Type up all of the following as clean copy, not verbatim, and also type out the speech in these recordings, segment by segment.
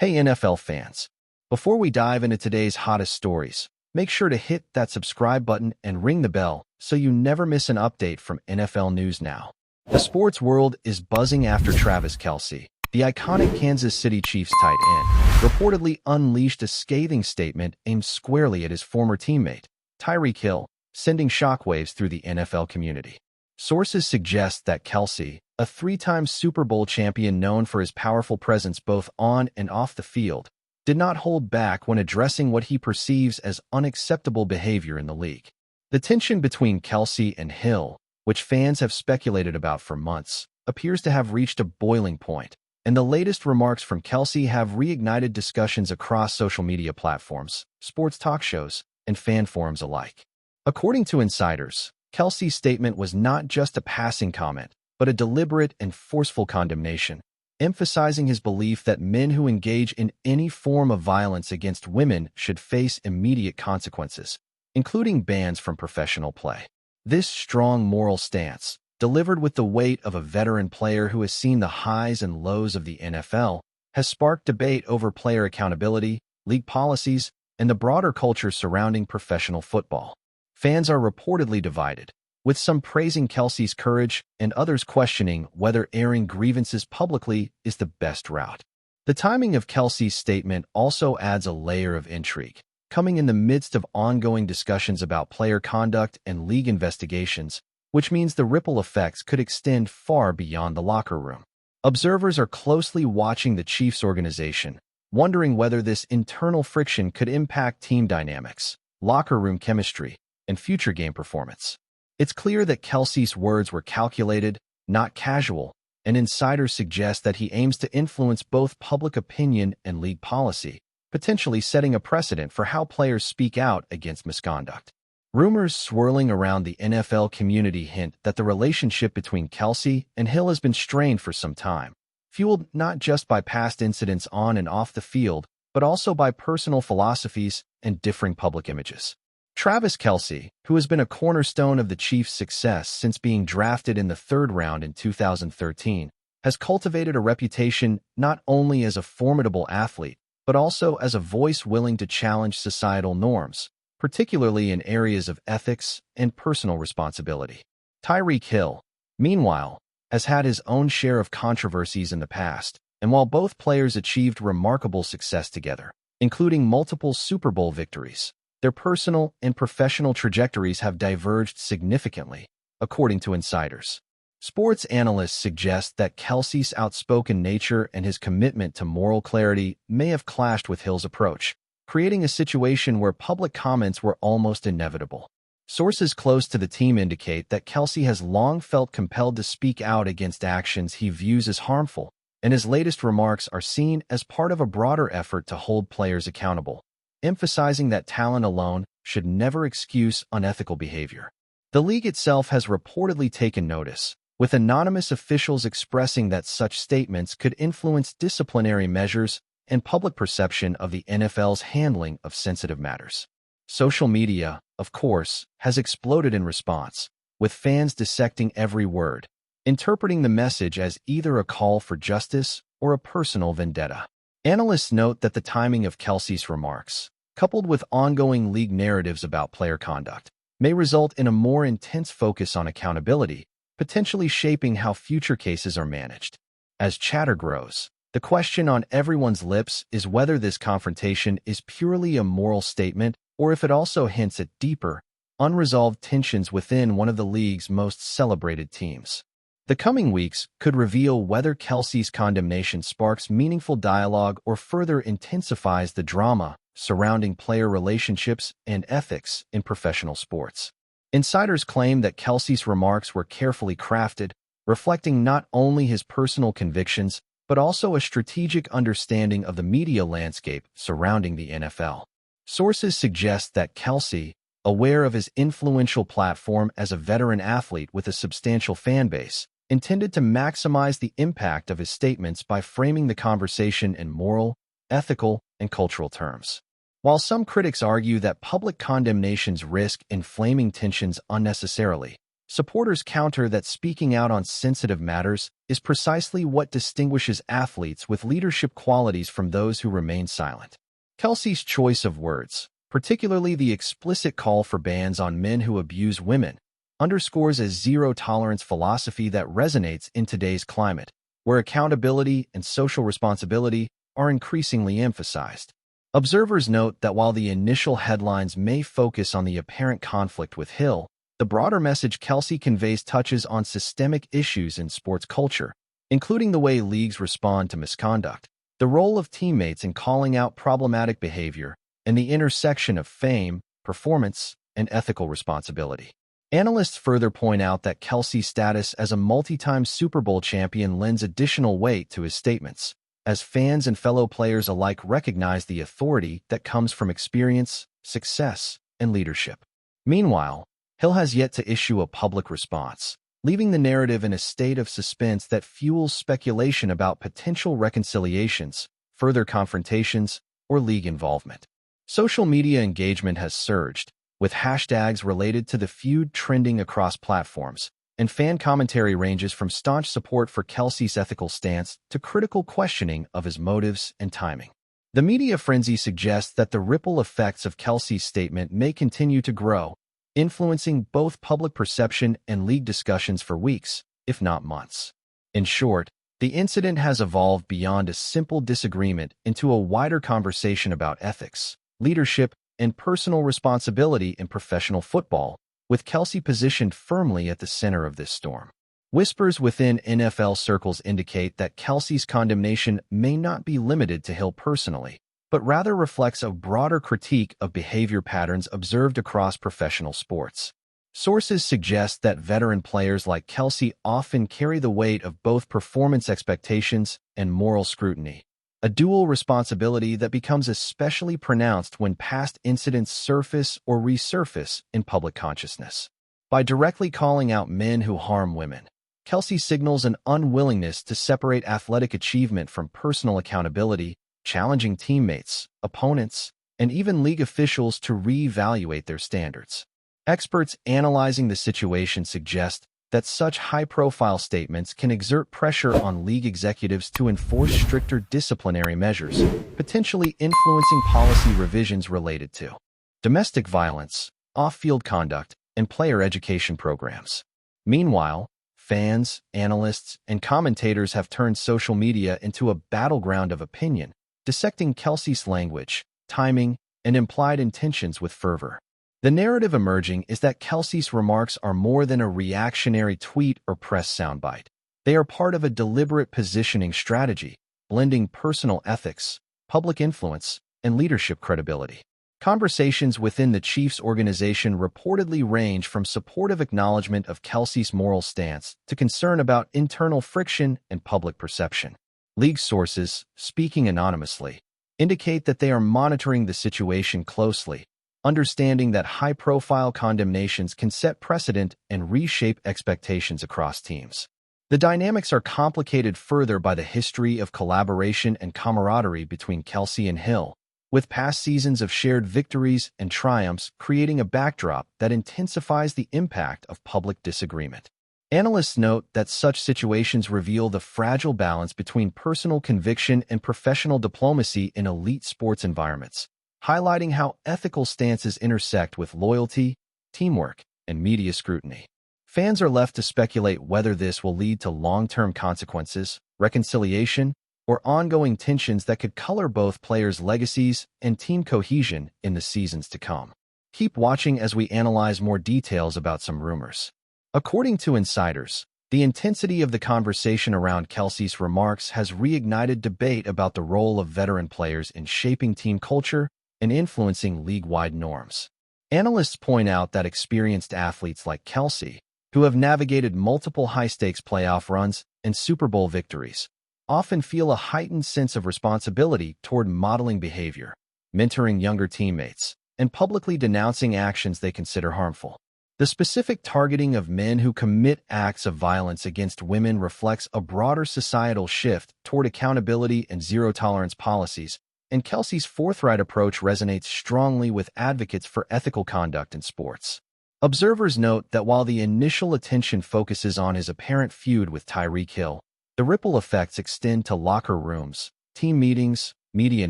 Hey NFL fans, before we dive into today's hottest stories, make sure to hit that subscribe button and ring the bell so you never miss an update from NFL News Now. The sports world is buzzing after Travis Kelce, the iconic Kansas City Chiefs tight end, reportedly unleashed a scathing statement aimed squarely at his former teammate, Tyreek Hill, sending shockwaves through the NFL community. Sources suggest that Kelce, a three-time Super Bowl champion known for his powerful presence both on and off the field, did not hold back when addressing what he perceives as unacceptable behavior in the league. The tension between Kelce and Hill, which fans have speculated about for months, appears to have reached a boiling point, and the latest remarks from Kelce have reignited discussions across social media platforms, sports talk shows, and fan forums alike. According to insiders, Kelce's statement was not just a passing comment, but a deliberate and forceful condemnation, emphasizing his belief that men who engage in any form of violence against women should face immediate consequences, including bans from professional play. This strong moral stance, delivered with the weight of a veteran player who has seen the highs and lows of the NFL, has sparked debate over player accountability, league policies, and the broader culture surrounding professional football. Fans are reportedly divided, with some praising Kelce's courage and others questioning whether airing grievances publicly is the best route. The timing of Kelce's statement also adds a layer of intrigue, coming in the midst of ongoing discussions about player conduct and league investigations, which means the ripple effects could extend far beyond the locker room. Observers are closely watching the Chiefs organization, wondering whether this internal friction could impact team dynamics, locker room chemistry, and future game performance. It's clear that Kelce's words were calculated, not casual, and insiders suggest that he aims to influence both public opinion and league policy, potentially setting a precedent for how players speak out against misconduct. Rumors swirling around the NFL community hint that the relationship between Kelce and Hill has been strained for some time, fueled not just by past incidents on and off the field, but also by personal philosophies and differing public images. Travis Kelce, who has been a cornerstone of the Chiefs' success since being drafted in the third round in 2013, has cultivated a reputation not only as a formidable athlete, but also as a voice willing to challenge societal norms, particularly in areas of ethics and personal responsibility. Tyreek Hill, meanwhile, has had his own share of controversies in the past, and while both players achieved remarkable success together, including multiple Super Bowl victories, their personal and professional trajectories have diverged significantly, according to insiders. Sports analysts suggest that Kelce's outspoken nature and his commitment to moral clarity may have clashed with Hill's approach, creating a situation where public comments were almost inevitable. Sources close to the team indicate that Kelce has long felt compelled to speak out against actions he views as harmful, and his latest remarks are seen as part of a broader effort to hold players accountable, emphasizing that talent alone should never excuse unethical behavior. The league itself has reportedly taken notice, with anonymous officials expressing that such statements could influence disciplinary measures and public perception of the NFL's handling of sensitive matters. Social media, of course, has exploded in response, with fans dissecting every word, interpreting the message as either a call for justice or a personal vendetta. Analysts note that the timing of Kelce's remarks, coupled with ongoing league narratives about player conduct, may result in a more intense focus on accountability, potentially shaping how future cases are managed. As chatter grows, the question on everyone's lips is whether this confrontation is purely a moral statement or if it also hints at deeper, unresolved tensions within one of the league's most celebrated teams. The coming weeks could reveal whether Kelce's condemnation sparks meaningful dialogue or further intensifies the drama surrounding player relationships and ethics in professional sports. Insiders claim that Kelce's remarks were carefully crafted, reflecting not only his personal convictions, but also a strategic understanding of the media landscape surrounding the NFL. Sources suggest that Kelce, aware of his influential platform as a veteran athlete with a substantial fan base, intended to maximize the impact of his statements by framing the conversation in moral, ethical, and cultural terms. While some critics argue that public condemnations risk inflaming tensions unnecessarily, Supporters counter that speaking out on sensitive matters is precisely what distinguishes athletes with leadership qualities from those who remain silent. Kelce's choice of words, particularly the explicit call for bans on men who abuse women, underscores a zero-tolerance philosophy that resonates in today's climate, where accountability and social responsibility are increasingly emphasized. Observers note that while the initial headlines may focus on the apparent conflict with Hill, the broader message Kelce conveys touches on systemic issues in sports culture, including the way leagues respond to misconduct, the role of teammates in calling out problematic behavior, and the intersection of fame, performance, and ethical responsibility. Analysts further point out that Kelce's status as a multi-time Super Bowl champion lends additional weight to his statements, as fans and fellow players alike recognize the authority that comes from experience, success, and leadership. Meanwhile, Hill has yet to issue a public response, leaving the narrative in a state of suspense that fuels speculation about potential reconciliations, further confrontations, or league involvement. Social media engagement has surged, with hashtags related to the feud trending across platforms, and fan commentary ranges from staunch support for Kelce's ethical stance to critical questioning of his motives and timing. The media frenzy suggests that the ripple effects of Kelce's statement may continue to grow, influencing both public perception and league discussions for weeks, if not months. In short, the incident has evolved beyond a simple disagreement into a wider conversation about ethics, leadership, and personal responsibility in professional football, with Kelce positioned firmly at the center of this storm. Whispers within NFL circles indicate that Kelce's condemnation may not be limited to Hill personally, but rather reflects a broader critique of behavior patterns observed across professional sports. Sources suggest that veteran players like Kelce often carry the weight of both performance expectations and moral scrutiny, a dual responsibility that becomes especially pronounced when past incidents surface or resurface in public consciousness. By directly calling out men who harm women, Kelce signals an unwillingness to separate athletic achievement from personal accountability, challenging teammates, opponents, and even league officials to reevaluate their standards. Experts analyzing the situation suggest that such high-profile statements can exert pressure on league executives to enforce stricter disciplinary measures, potentially influencing policy revisions related to domestic violence, off-field conduct, and player education programs. Meanwhile, fans, analysts, and commentators have turned social media into a battleground of opinion, dissecting Kelce's language, timing, and implied intentions with fervor. The narrative emerging is that Kelce's remarks are more than a reactionary tweet or press soundbite. They are part of a deliberate positioning strategy, blending personal ethics, public influence, and leadership credibility. Conversations within the Chiefs organization reportedly range from supportive acknowledgement of Kelce's moral stance to concern about internal friction and public perception. League sources, speaking anonymously, indicate that they are monitoring the situation closely, understanding that high-profile condemnations can set precedent and reshape expectations across teams. The dynamics are complicated further by the history of collaboration and camaraderie between Kelce and Hill, with past seasons of shared victories and triumphs creating a backdrop that intensifies the impact of public disagreement. Analysts note that such situations reveal the fragile balance between personal conviction and professional diplomacy in elite sports environments, highlighting how ethical stances intersect with loyalty, teamwork, and media scrutiny. Fans are left to speculate whether this will lead to long-term consequences, reconciliation, or ongoing tensions that could color both players' legacies and team cohesion in the seasons to come. Keep watching as we analyze more details about some rumors. According to insiders, the intensity of the conversation around Kelce's remarks has reignited debate about the role of veteran players in shaping team culture and influencing league-wide norms. Analysts point out that experienced athletes like Kelce, who have navigated multiple high-stakes playoff runs and Super Bowl victories, often feel a heightened sense of responsibility toward modeling behavior, mentoring younger teammates, and publicly denouncing actions they consider harmful. The specific targeting of men who commit acts of violence against women reflects a broader societal shift toward accountability and zero-tolerance policies, and Kelce's forthright approach resonates strongly with advocates for ethical conduct in sports. Observers note that while the initial attention focuses on his apparent feud with Tyreek Hill, the ripple effects extend to locker rooms, team meetings, media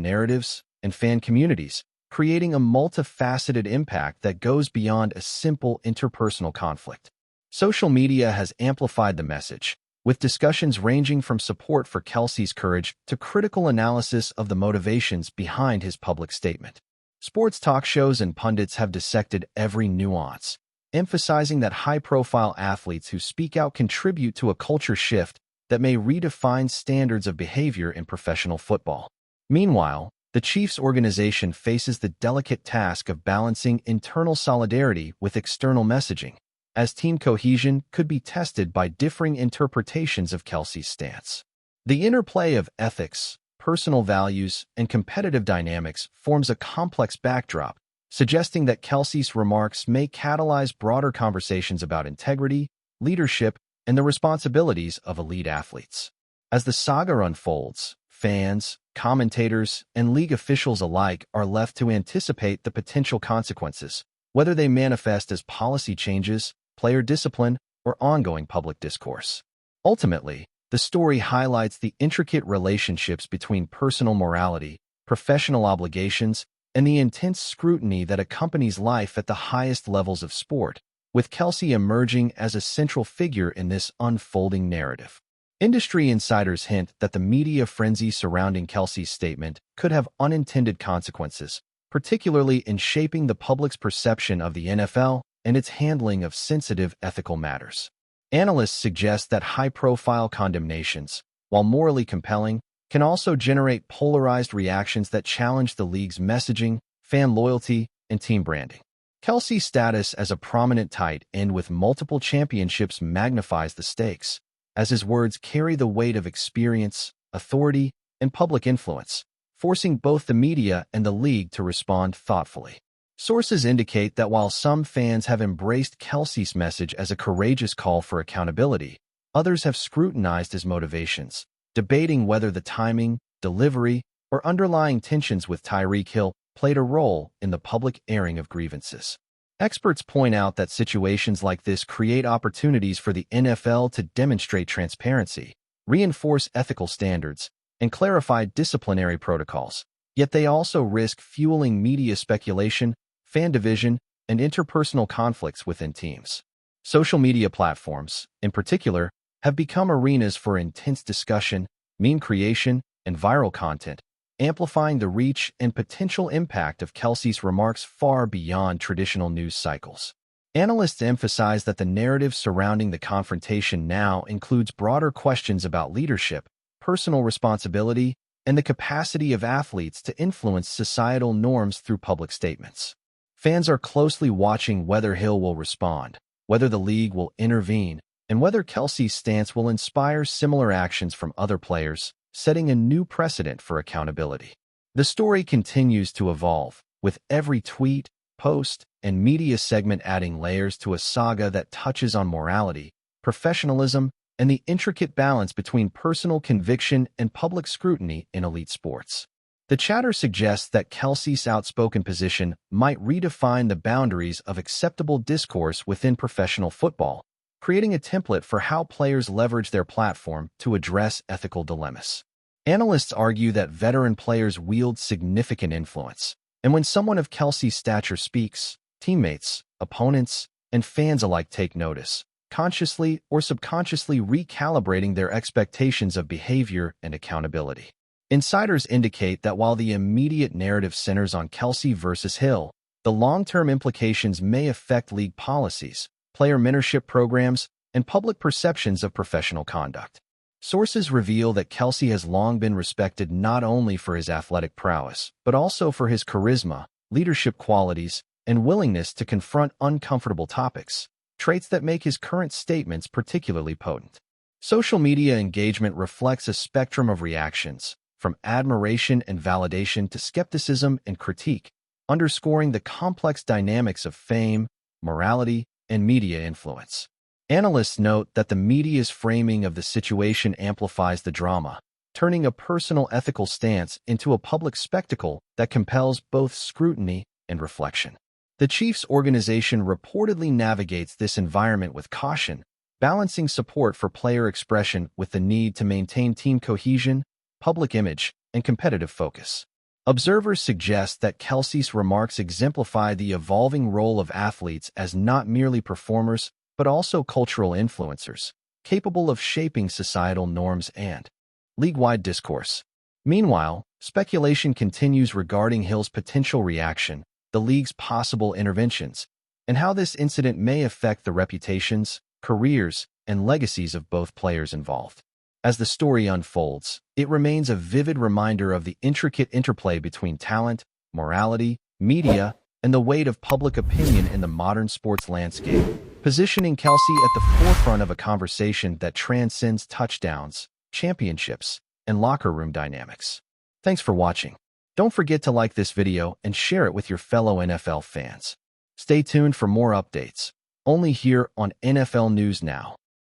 narratives, and fan communities, creating a multifaceted impact that goes beyond a simple interpersonal conflict. Social media has amplified the message, with discussions ranging from support for Kelce's courage to critical analysis of the motivations behind his public statement. Sports talk shows and pundits have dissected every nuance, emphasizing that high-profile athletes who speak out contribute to a culture shift that may redefine standards of behavior in professional football. Meanwhile, the Chiefs organization faces the delicate task of balancing internal solidarity with external messaging, as team cohesion could be tested by differing interpretations of Kelce's stance. The interplay of ethics, personal values, and competitive dynamics forms a complex backdrop, suggesting that Kelce's remarks may catalyze broader conversations about integrity, leadership, and the responsibilities of elite athletes. As the saga unfolds, fans, commentators, and league officials alike are left to anticipate the potential consequences, whether they manifest as policy changes, player discipline, or ongoing public discourse. Ultimately, the story highlights the intricate relationships between personal morality, professional obligations, and the intense scrutiny that accompanies life at the highest levels of sport, with Kelce emerging as a central figure in this unfolding narrative. Industry insiders hint that the media frenzy surrounding Kelce's statement could have unintended consequences, particularly in shaping the public's perception of the NFL and its handling of sensitive ethical matters. Analysts suggest that high-profile condemnations, while morally compelling, can also generate polarized reactions that challenge the league's messaging, fan loyalty, and team branding. Kelce's status as a prominent tight end with multiple championships magnifies the stakes, as his words carry the weight of experience, authority, and public influence, forcing both the media and the league to respond thoughtfully. Sources indicate that while some fans have embraced Kelce's message as a courageous call for accountability, others have scrutinized his motivations, debating whether the timing, delivery, or underlying tensions with Tyreek Hill played a role in the public airing of grievances. Experts point out that situations like this create opportunities for the NFL to demonstrate transparency, reinforce ethical standards, and clarify disciplinary protocols, yet they also risk fueling media speculation, fan division, and interpersonal conflicts within teams. Social media platforms, in particular, have become arenas for intense discussion, meme creation, and viral content, amplifying the reach and potential impact of Kelce's remarks far beyond traditional news cycles. Analysts emphasize that the narrative surrounding the confrontation now includes broader questions about leadership, personal responsibility, and the capacity of athletes to influence societal norms through public statements. Fans are closely watching whether Hill will respond, whether the league will intervene, and whether Kelce's stance will inspire similar actions from other players, setting a new precedent for accountability. The story continues to evolve, with every tweet, post, and media segment adding layers to a saga that touches on morality, professionalism, and the intricate balance between personal conviction and public scrutiny in elite sports. The chatter suggests that Kelce's outspoken position might redefine the boundaries of acceptable discourse within professional football, creating a template for how players leverage their platform to address ethical dilemmas. Analysts argue that veteran players wield significant influence, and when someone of Kelce's stature speaks, teammates, opponents, and fans alike take notice, consciously or subconsciously recalibrating their expectations of behavior and accountability. Insiders indicate that while the immediate narrative centers on Kelce versus Hill, the long-term implications may affect league policies, player mentorship programs, and public perceptions of professional conduct. Sources reveal that Kelce has long been respected not only for his athletic prowess, but also for his charisma, leadership qualities, and willingness to confront uncomfortable topics, traits that make his current statements particularly potent. Social media engagement reflects a spectrum of reactions, from admiration and validation to skepticism and critique, underscoring the complex dynamics of fame, morality, and media influence. Analysts note that the media's framing of the situation amplifies the drama, turning a personal ethical stance into a public spectacle that compels both scrutiny and reflection. The Chiefs organization reportedly navigates this environment with caution, balancing support for player expression with the need to maintain team cohesion, public image, and competitive focus. Observers suggest that Kelce's remarks exemplify the evolving role of athletes as not merely performers, but also cultural influencers, capable of shaping societal norms and league-wide discourse. Meanwhile, speculation continues regarding Hill's potential reaction, the league's possible interventions, and how this incident may affect the reputations, careers, and legacies of both players involved. As the story unfolds, it remains a vivid reminder of the intricate interplay between talent, morality, media, and the weight of public opinion in the modern sports landscape, positioning Kelce at the forefront of a conversation that transcends touchdowns, championships, and locker room dynamics. Thanks for watching. Don't forget to like this video and share it with your fellow NFL fans. Stay tuned for more updates, only here on NFL News Now.